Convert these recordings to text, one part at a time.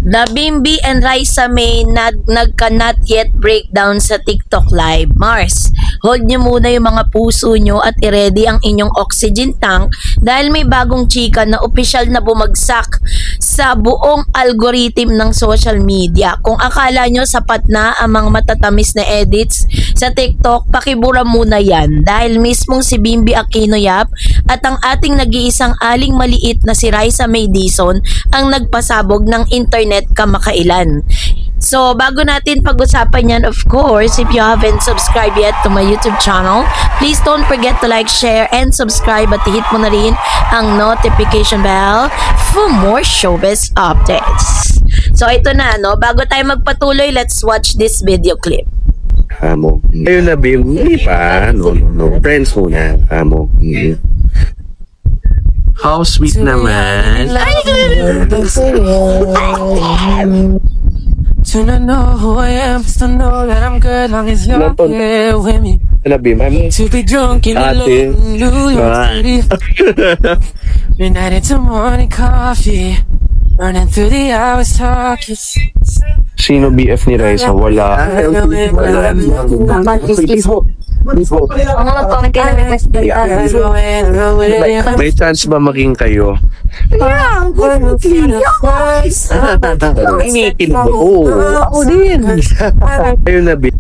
The Bimbi and Raisa May nagka-not yet breakdown sa TikTok Live. Mars, hold nyo muna yung mga puso nyo at i-ready ang inyong oxygen tank dahil may bagong chika na opisyal na bumagsak sa buong algorithm ng social media. Kung akala nyo sapat na ang mga matatamis na edits sa TikTok, pakibura muna yan dahil mismong si Bimbi Aquino Yap at ang ating nag-iisang aling maliit na si Raisa May Dizon ang nagpasabog ng internet kamakailan. So, bago natin pag-usapan yan, of course, if you haven't subscribed yet to my YouTube channel, please don't forget to like, share, and subscribe at hit mo na rin ang notification bell for more showbiz updates. So, ito na, no? Bago tayo magpatuloy, let's watch this video clip. Amo. Ayun na, Bim. Hindi pa. No. Friends muna. Amo. How sweet naman. To not know who I am, just to know that I'm good long as you're here with me. Ano, Bim? To be drunk in the New York City. Midnight into morning coffee. Running through the hours talking. Sino BF ni Raisa? Wala. May chance ba maging kayo? Initin mo. Oo. Ako din. Ayun na, Bim.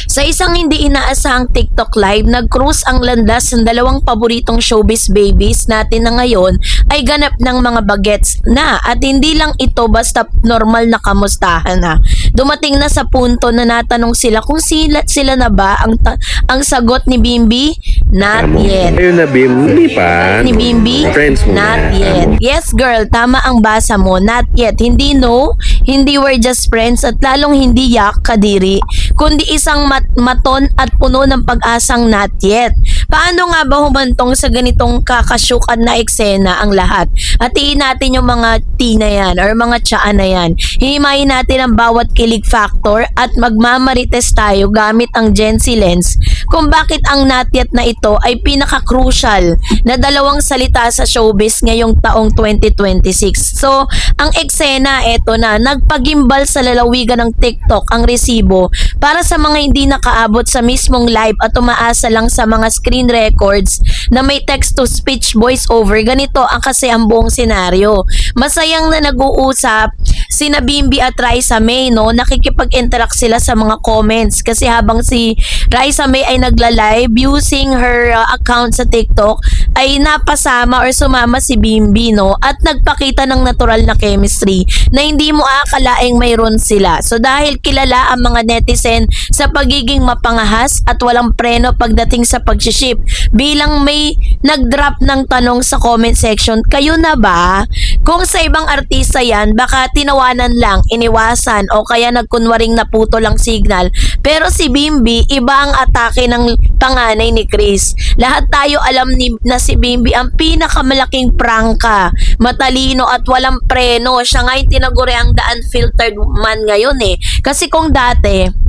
Sa isang hindi inaasahang TikTok Live, nag-cruise ang landas ng dalawang paboritong showbiz babies natin na ngayon ay ganap ng mga bagets na at hindi lang ito basta normal na kamustahan na. Dumating na sa punto na natanong sila kung sila na ba ang sagot ni Bimbi? Not yet. Ayun na, Bim. Hindi pa. Ni Bimbi? Friends muna. Not yet. Yes girl, tama ang basa mo. Not yet. Hindi no, hindi we're just friends at lalong hindi yak kadiri, kundi isang maton at puno ng pag-asang not yet. Paano nga ba humantong sa ganitong kakasyukan na eksena ang lahat? Hatiin natin yung mga T na yan or mga tsaa na yan. Hihimayin natin ang bawat kilig factor at magmamarites tayo gamit ang Gen Z lens kung bakit ang not yet na ito ay pinaka-crucial na dalawang salita sa showbiz ngayong taong 2026. So, ang eksena, eto na, nagpagimbal sa lalawigan ng TikTok ang resibo para sa mga hindi nakaabot sa mismong live at umaasa lang sa mga screen records na may text-to-speech voice-over. Ganito ang kasi ang buong senaryo. Masayang na nag-uusap sina Bimbi at Raisa May, no? Nakikipag-interact sila sa mga comments kasi habang si Raisa May ay nagla-live using her account sa TikTok ay napasama or sumama si Bimbi, no? At nagpakita ng natural na chemistry na hindi mo akalaing mayroon sila. So dahil kilala ang mga netizen sa pagiging mapangahas at walang preno pagdating sa pag-ship, bilang may nag-drop ng tanong sa comment section, kayo na ba? Kung sa ibang artista yan, baka tinawanan lang, iniwasan o kaya nagkunwaring naputo lang signal. Pero si Bimbi, iba ang atake ng panganay ni Chris. Lahat tayo alam na si Bimbi ang pinakamalaking prangka, matalino at walang preno. Siya nga yung tinaguri ang the unfiltered man ngayon eh. Kasi kung dati,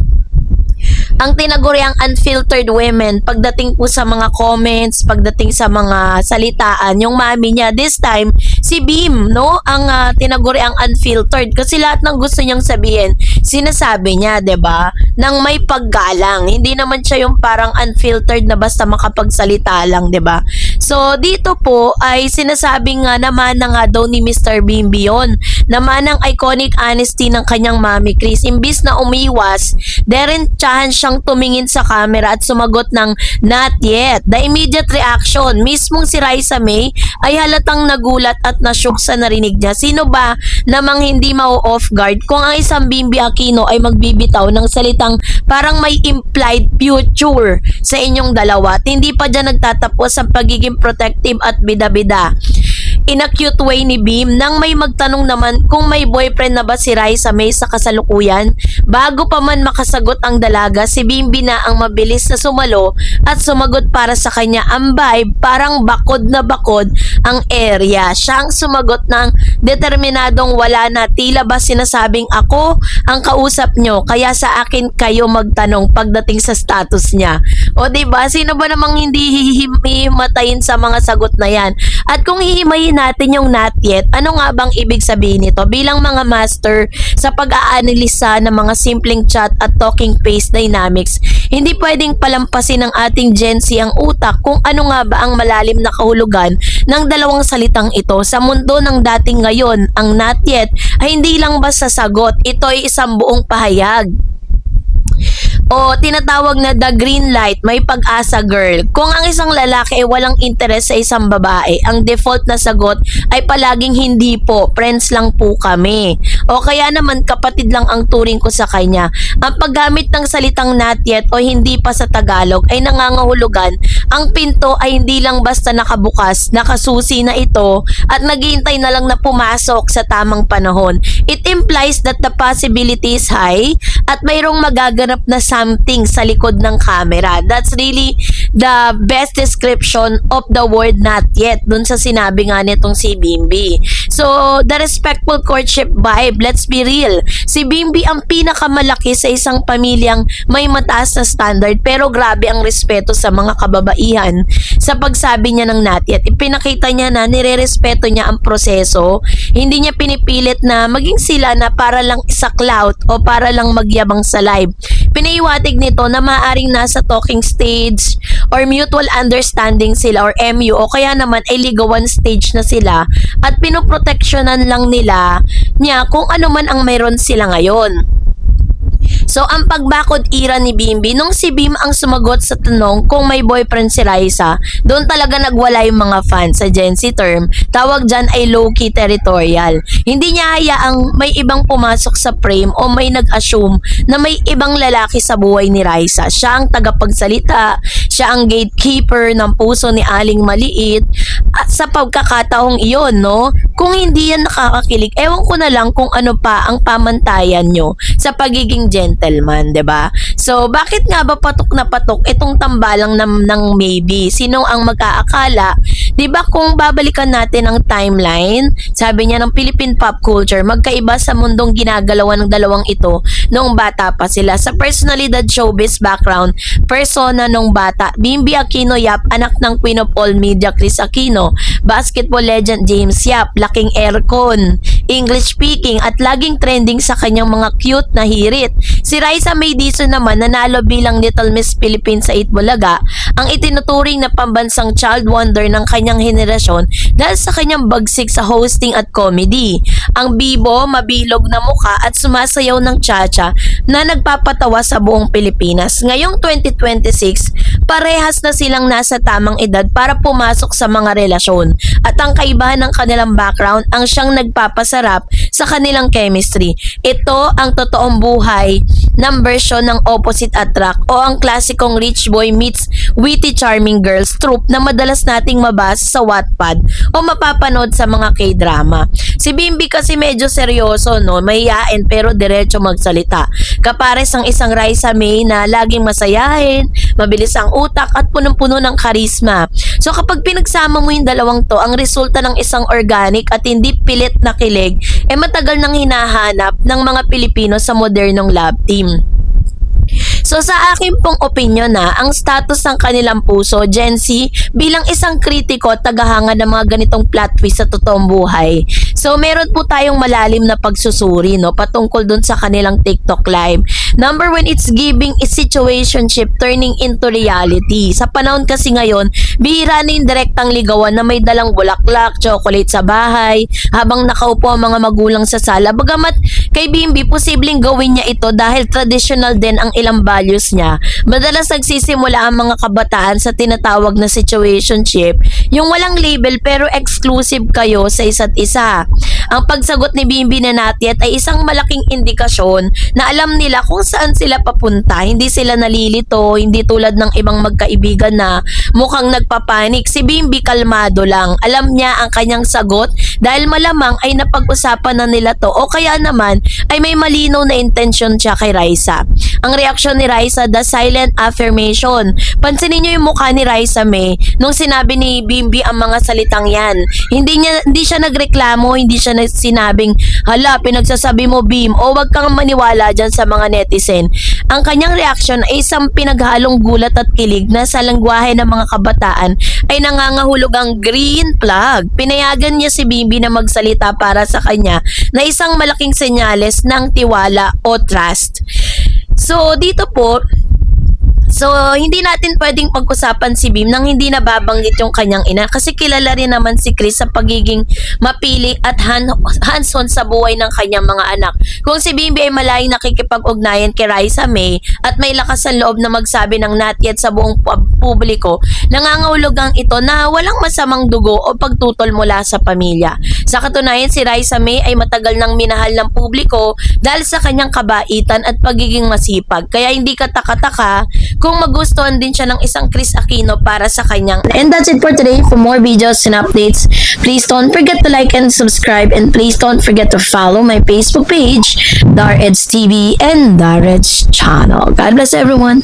ang tinaguriang unfiltered women pagdating po sa mga comments, pagdating sa mga salitaan, yung mami niya, this time si Bim, no, ang tinaguriang unfiltered kasi lahat ng gusto niyang sabihin sinasabi niya, 'di ba, nang may paggalang. Hindi naman siya yung parang unfiltered na basta makapagsalita lang, 'di ba? So dito po ay sinasabi nga naman na nga daw ni Mr. Bimbi yun, naman ang iconic honesty ng kanyang mami Chris. Imbis na umiwas, derentsahan siyang tumingin sa camera at sumagot ng not yet. The immediate reaction, mismong si Raisa May ay halatang nagulat at nasyok sa narinig niya. Sino ba namang hindi ma-off guard kung ang isang Bimbi Aquino ay magbibitaw ng salitang parang may implied future sa inyong dalawa at hindi pa dyan nagtatapos ang pagiging protective at bida-bida. In a cute way ni Bim nang may magtanong naman kung may boyfriend na ba si Raisa May sa kasalukuyan. Bago pa man makasagot ang dalaga, si Bimbi na ang mabilis na sumalo at sumagot para sa kanya. Ang vibe, parang bakod na bakod ang area. Siya ang sumagot ng determinadong wala na, tila ba sinasabing ako ang kausap nyo kaya sa akin kayo magtanong pagdating sa status niya. O diba, sino ba namang hindi hihimatayin sa mga sagot na yan? At kung hihimayin Unahin natin yung not yet. Ano nga bang ibig sabihin nito? Bilang mga master sa pag-aanalisa ng mga simpleng chat at talking pace dynamics, hindi pwedeng palampasin ng ating Gen Z ang utak kung ano nga ba ang malalim na kahulugan ng dalawang salitang ito. Sa mundo ng dating ngayon, ang not yet ay hindi lang basta sagot. Ito ay isang buong pahayag. O tinatawag na the green light, may pag-asa girl. Kung ang isang lalaki ay walang interes sa isang babae, ang default na sagot ay palaging hindi po, friends lang po kami. O kaya naman kapatid lang ang turing ko sa kanya. Ang paggamit ng salitang not yet o hindi pa sa Tagalog ay nangangahulugan. Ang pinto ay hindi lang basta nakabukas, nakasusi na ito at naghihintay na lang na pumasok sa tamang panahon. It implies that the possibility is high at mayroong magaganap na something sa likod ng camera. That's really the best description of the word not yet dun sa sinabi nga nitong si Bimbi. So, the respectful courtship vibe, let's be real. Si Bimbi ang pinakamalaki sa isang pamilyang may mataas na standard pero grabe ang respeto sa mga kababaihan. Sa pagsabi niya ng not yet, ipinakita niya na nire-respeto niya ang proseso. Hindi niya pinipilit na maging sila na para lang sa clout o para lang magyabang sa live. Pinaiwatig nito na maaaring nasa talking stage or mutual understanding sila or MU o kaya naman ay ligawan stage na sila at pinoproteksyonan lang nila niya kung ano man ang mayroon sila ngayon. So, ang pagbakod ira ni Bimbi, nung si Bim ang sumagot sa tanong kung may boyfriend si Raisa, doon talaga nagwala yung mga fans sa Gen Z term. Tawag dyan ay low-key territorial. Hindi niya hayaang may ibang pumasok sa frame o may nag-assume na may ibang lalaki sa buhay ni Raisa. Siya ang tagapagsalita, siya ang gatekeeper ng puso ni Aling Maliit. At sa pagkakataong iyon, no? Kung hindi yan nakakakilig, ewan ko na lang kung ano pa ang pamantayan nyo sa pagiging gentleman, 'di ba? So, bakit nga ba patok na patok itong tambalang ng maybe? Sino ang mag-aakala? 'Di ba kung babalikan natin ang timeline, sabi niya ng Philippine pop culture, magkaiba sa mundong ginagalawan ng dalawang ito noong bata pa sila. Sa personalidad showbiz background, persona nung bata, Bimbi Aquino Yap, anak ng Queen of All Media Chris Aquino, basketball legend James Yap, laking aircon, English speaking at laging trending sa kanyang mga cute na hirit. Si Raisa May Dizon naman nanalo bilang Little Miss Philippines sa Itbulaga, ang itinuturing na pambansang child wonder ng kanyang henerasyon dahil sa kanyang bagsik sa hosting at comedy. Ang bibo, mabilog na muka at sumasayaw ng cha-cha na nagpapatawa sa buong Pilipinas. Ngayong 2026, parehas na silang nasa tamang edad para pumasok sa mga relasyon at ang kaibahan ng kanilang background ang siyang nagpapasarap sa kanilang chemistry. Ito ang totoong buhay ng version ng opposite attract o ang klasikong rich boy meets witty charming girls trope na madalas nating mabasa sa Wattpad o mapapanood sa mga K-drama. Si Bimbi kasi medyo seryoso, no? Mahihain pero diretso magsalita. Kapares ang isang Raisa May na laging masayahin, mabilis ang utak at punong-puno ng karisma. So kapag pinagsama mo yung dalawang to, ang resulta ng isang organic at hindi pilit na kilig matagal nang hinahanap ng mga Pilipino sa modernong love team. So sa akin pong opinion ang status ng kanilang puso, Gen Z, bilang isang kritiko at tagahanga ng mga ganitong plot twist sa totoong buhay. So meron po tayong malalim na pagsusuri, no, patungkol dun sa kanilang TikTok live. Number one, it's giving a situationship turning into reality. Sa panahon kasi ngayon, bihira na yung direktang ligawan na may dalang bulaklak, chocolate sa bahay, habang nakaupo ang mga magulang sa sala. Bagamat kay Bimbi, posibleng gawin niya ito dahil traditional din ang ilang values niya. Madalas nagsisimula ang mga kabataan sa tinatawag na situationship, yung walang label pero exclusive kayo sa isa't isa. Ang pagsagot ni Bimbi na not yet ay isang malaking indikasyon na alam nila kung saan sila papunta. Hindi sila nalilito, hindi tulad ng ibang magkaibigan na mukhang nagpapanik. Si Bimbi kalmado lang. Alam niya ang kanyang sagot dahil malamang ay napag-usapan na nila to o kaya naman ay may malinaw na intention siya kay Raisa. Ang reaksyon ni Raisa, the silent affirmation. Pansinin niyo yung mukha ni Raisa May nung sinabi ni Bimbi ang mga salitang yan. Hindi siya nagreklamo, hindi siya na sinabing, hala, pinagsasabi mo, Bim, o wag kang maniwala dyan sa mga netizen. Ang kanyang reaksyon ay isang pinaghalong gulat at kilig na sa lengguwahe ng mga kabataan ay nangangahulog ang green flag. Pinayagan niya si Bimbi na magsalita para sa kanya na isang malaking senyales ng tiwala o trust. So, dito po, hindi natin pwedeng pag-usapan si Bim nang hindi nababanggit yung kanyang ina kasi kilala rin naman si Chris sa pagiging mapili at hands-on sa buhay ng kanyang mga anak. Kung si Bimbi ay malayang nakikipag-ugnayan kay Raisa May at may lakas ang loob na magsabi ng not yet sa buong publiko, nangangahulugan ito na walang masamang dugo o pagtutol mula sa pamilya. Sa katunayan, si Raisa May ay matagal nang minahal ng publiko dahil sa kanyang kabaitan at pagiging masipag. Kaya hindi kataka-taka kung magustuhan din siya ng isang Chris Aquino para sa kanyang. And that's it for today. For more videos and updates, please don't forget to like and subscribe, and please don't forget to follow my Facebook page, Dar Eds TV and Dar Eds channel. God bless everyone.